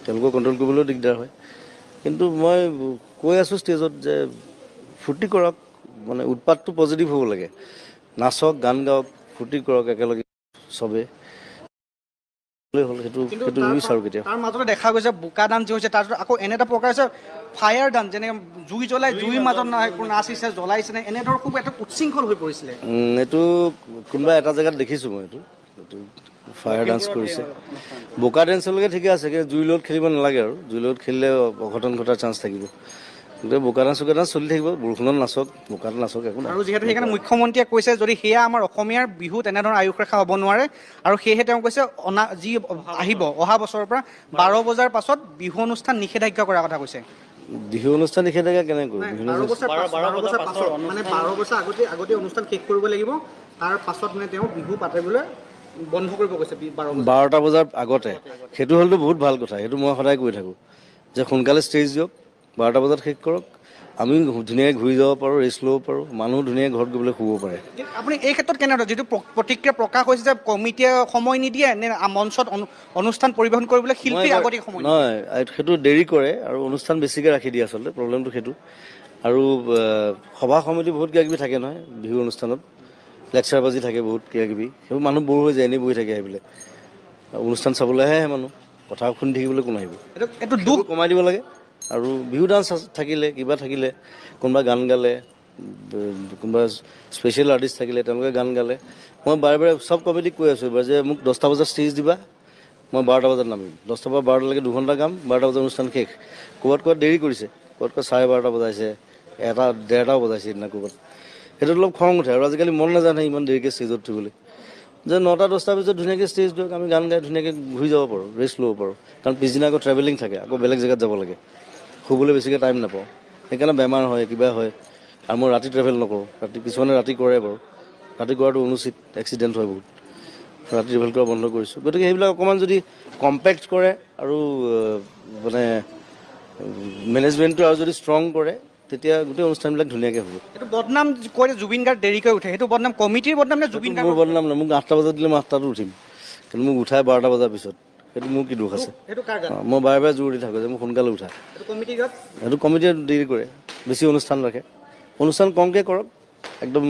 তেওঁলোকক কণ্ট্ৰল কৰিবলৈও দিগদাৰ হয়। কিন্তু মই কৈ আছোঁ ষ্টেজত যে ফূৰ্তি কৰক, মানে উৎপাতটো পজিটিভ হ'ব লাগে, নাচক গান গাওক ফূৰ্তি কৰক একেলগে চবেই হ'ল, সেইটো নিবিচাৰোঁ কেতিয়াও। তাৰ মাজতে দেখা গৈছে বোকা ডান্স যি হৈছে, তাৰপিছত আকৌ এনে এটা প্ৰকাৰ হৈছে ফায়াৰ ডান্স, যেনেকৈ জুই জ্বলাই জুইৰ মাজত নাচিছে জ্বলাইছেনে, এনেধৰণৰ খুব এটা উচ্ছৃংখল হৈ পৰিছিলে। এইটো কোনোবা এটা জেগাত দেখিছোঁ মই এইটো ফায়াৰ ডান্স কৰিছে। বোকা ডেন্সলৈকে ঠিকে আছে, কিন্তু জুইৰ লগত খেলিব নালাগে আৰু জুইৰ লগত খেলিলে অঘটন ঘটাৰ চান্স থাকিব। গতিকে বোকা ডান্স চলি থাকিব, বৰষুণত নাচক, বোকাত নাচক, একো নাই। আৰু যিহেতু সেইকাৰণে মুখ্যমন্ত্ৰীয়ে কৈছে যদি সেয়া আমাৰ অসমীয়াৰ বিহু তেনেধৰণৰ আয়ুস ৰেখা হ'ব নোৱাৰে, আৰু সেয়েহে তেওঁ কৈছে যি আহিব অহা বছৰৰ পৰা 12 বজাৰ পাছত বিহু অনুষ্ঠান নিষেধাজ্ঞা কৰাৰ কথা কৈছে। বিহু অনুষ্ঠান নিষেধাজ্ঞা কেনেকৈ কৰিব? 12 বছৰ পাছত মানে 12 বছৰ আগতে অনুষ্ঠান শেষ কৰিব লাগিব, তাৰ পাছত মানে তেওঁ বিহু পাতিবলৈ বন্ধ কৰিব কৈছে। 12টা বজাৰ আগতে সেইটো হ'লেতো বহুত ভাল কথা, সেইটো মই সদায় কৈ থাকোঁ যে সোনকালে ষ্টেজ দিয়ক, 12টা বজাত শেষ কৰক, আমি ধুনীয়াকৈ ঘূৰি যাব পাৰোঁ, ৰেষ্ট ল'ব পাৰোঁ, মানুহ ধুনীয়াকৈ ঘৰত গৈ পেলাই শুব পাৰে। আপুনি এই ক্ষেত্ৰত কেনেদৰে, যিটো প্ৰতিক্ৰিয়া প্ৰকাশ হৈছে যে কমিটিয়ে সময় নিদিয়ে নে মঞ্চত অনুষ্ঠান পৰিৱেশন কৰিবলৈ শিল্পী আগতে সময় নহয়, সেইটো দেৰি কৰে আৰু অনুষ্ঠান বেছিকৈ ৰাখি দিয়ে, আচলতে প্ৰব্লেমটো সেইটো। আৰু সভা সমিতি বহুত কিবাকিবি থাকে নহয় বিহু অনুষ্ঠানত, লেকচাৰ বাজি থাকে বহুত কিবাকিবি, সেইবোৰ মানুহ বৰ হৈ যায়, এনেই বহি থাকে সেইবিলাক। অনুষ্ঠান চাবলৈহে আহে মানুহ, কথা শুনি থাকিবলৈ কোন আহিব? এইটো দুখ কমাই দিব লাগে। আৰু বিহু ডান্স থাকিলে, কিবা থাকিলে, কোনোবা গান গালে, কোনোবা স্পেচিয়েল আৰ্টিষ্ট থাকিলে তেওঁলোকে গান গালে, মই বাৰে বাৰে চব কমিটিক কৈ আছোঁ এইবাৰ যে মোক 10টা বজাত ষ্টেজ দিবা, মই 12টা বজাত নামিম, 10টাৰ পৰা 12টালৈকে 2 ঘণ্টা গাম, 12টা বজাত অনুষ্ঠান শেষ। ক'ৰবাত দেৰি কৰিছে, ক'ৰবাত 12:30 বজাইছে, 1:30 বজাইছে সেইদিনা ক'ৰবাত। সেইটোত অলপ খং উঠে, আৰু আজিকালি মন নাজানে ইমান দেৰিকৈ ষ্টেজত উঠিবলৈ, যে 9টা 10টাৰ পিছত ধুনীয়াকৈ ষ্টেজ দিয়ক, আমি গান গাই ধুনীয়াকৈ ঘূৰি যাব পাৰোঁ, ৰেষ্ট ল'ব পাৰোঁ। কাৰণ পিছদিনা আকৌ ট্ৰেভেলিং থাকে, আকৌ বেলেগ জেগাত যাব লাগে, শুবলৈ বেছিকৈ টাইম নাপাওঁ, সেইকাৰণে বেমাৰ হয়, কিবা হয়। আৰু মই ৰাতি ট্ৰেভেল নকৰোঁ, কিছুমানে ৰাতি কৰে বাৰু, ৰাতি কৰাটো অনুচিত, এক্সিডেণ্ট হয় বহুত, ৰাতি ট্ৰেভেল কৰা বন্ধ কৰিছোঁ। গতিকে সেইবিলাক অকণমান যদি কম্পেক্ট কৰে আৰু মানে মেনেজমেণ্টটো আৰু যদি ষ্ট্ৰং কৰে, তেতিয়া গোটেই অনুষ্ঠানবিলাক ধুনীয়াকৈ হ'ব। এইটো বদনাম কৈ জুবিন গাৰ্গ দেৰিকৈ উঠে, সেইটো বদনাম কমিটিৰ বদনাম নে জুবিন গাৰ্গৰ? মোৰ বদনাম নহয়, মোক 8টা বজাত দিলে মই 8টাতো উঠিম, কিন্তু মোক উঠাই 12টা বজাৰ পিছত, সেইটো মোৰ কি দুখ আছে? মই বাৰে বাৰে জোৰ দি থাকোঁ যে মোক সোনকালে উঠা। সেইটো কমিটিয়ে দেৰি কৰে, বেছি অনুষ্ঠান ৰাখে, অনুষ্ঠান কমকৈ কৰক, একদম